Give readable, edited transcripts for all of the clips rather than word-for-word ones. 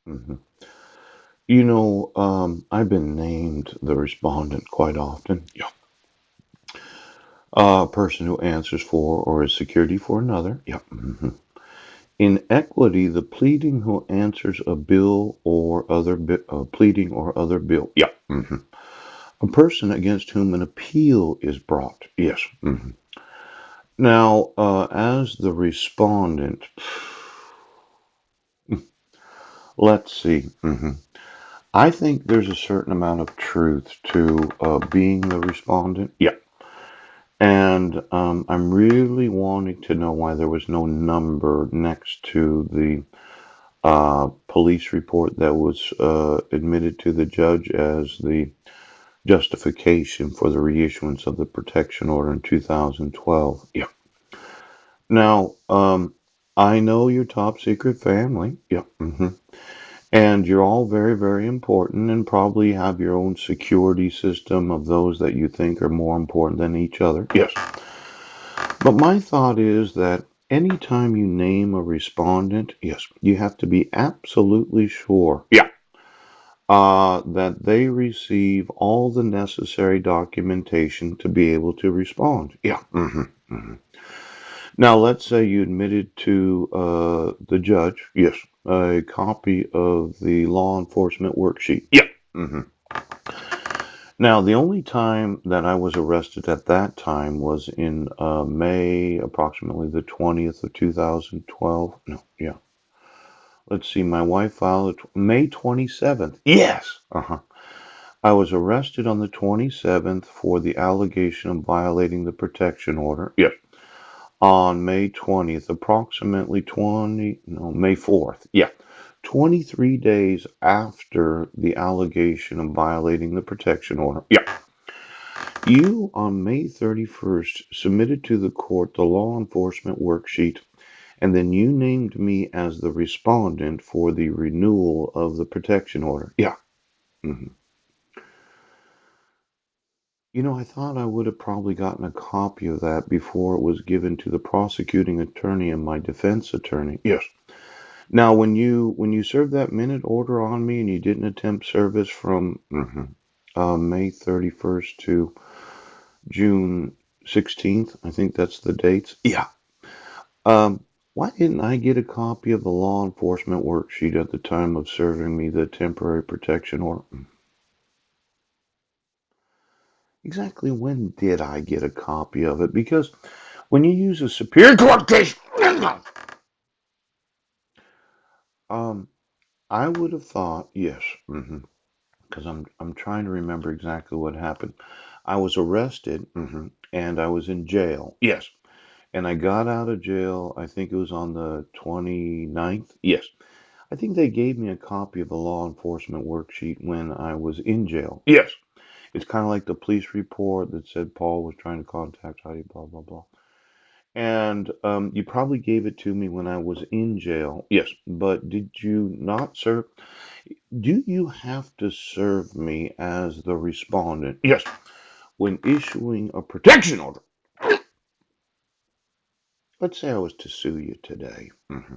hmm I've been named the respondent quite often. Yeah. A person who answers for or is security for another. Yeah. In equity, the pleading who answers a bill or pleading or other bill. Yeah. A person against whom an appeal is brought. Yes. Now, as the respondent, let's see. I think there's a certain amount of truth to being the respondent. Yeah. And I'm really wanting to know why there was no number next to the police report that was admitted to the judge as the justification for the reissuance of the protection order in 2012. Yeah. Now, I know your top secret family. Yeah. And you're all very, very important and probably have your own security system of those that you think are more important than each other. Yes. But my thought is that anytime you name a respondent, yes, you have to be absolutely sure. Yeah. That they receive all the necessary documentation to be able to respond. Yeah. Now, let's say you admitted to the judge, yes, a copy of the law enforcement worksheet. Yeah. hmm Now, the only time that I was arrested at that time was in May, approximately the 20th of 2012. No, yeah. Let's see, my wife filed it May 27th. Yes. I was arrested on the 27th for the allegation of violating the protection order. Yes. On May 20th, approximately May 4th. Yeah. 23 days after the allegation of violating the protection order. Yeah. You, on May 31st, submitted to the court the law enforcement worksheet, and then you named me as the respondent for the renewal of the protection order. Yeah. hmm I thought I would have probably gotten a copy of that before it was given to the prosecuting attorney and my defense attorney. Yes. Now, when you served that minute order on me and you didn't attempt service from May 31st to June 16th, I think that's the dates. Yeah. Why didn't I get a copy of the law enforcement worksheet at the time of serving me the temporary protection order? Exactly when did I get a copy of it? Because when you use a Superior Court case, um, I would have thought yes, because I'm trying to remember exactly what happened. I was arrested, and I was in jail. Yes, and I got out of jail. I think it was on the 29th. Yes, I think they gave me a copy of the law enforcement worksheet when I was in jail. Yes, it's kind of like the police report that said Paul was trying to contact Heidi, blah blah blah. And you probably gave it to me when I was in jail. Yes, but did you not serve? Do you have to serve me as the respondent? Yes, when issuing a protection order. Let's say I was to sue you today. hmm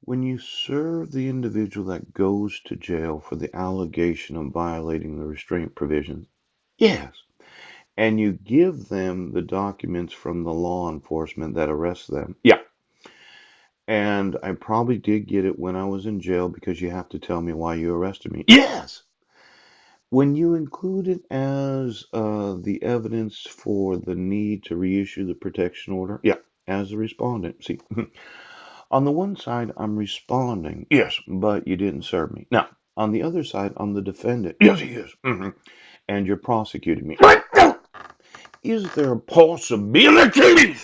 When you serve the individual that goes to jail for the allegation of violating the restraint provisions, yes, and you give them the documents from the law enforcement that arrests them, yeah, and I probably did get it when I was in jail because you have to tell me why you arrested me. Yes. When you include it as the evidence for the need to reissue the protection order, yeah, as a respondent. See, on the one side, I'm responding, yes, but you didn't serve me. Now, on the other side, I'm the defendant, yes, he is, and you're prosecuting me. Is there a possibility?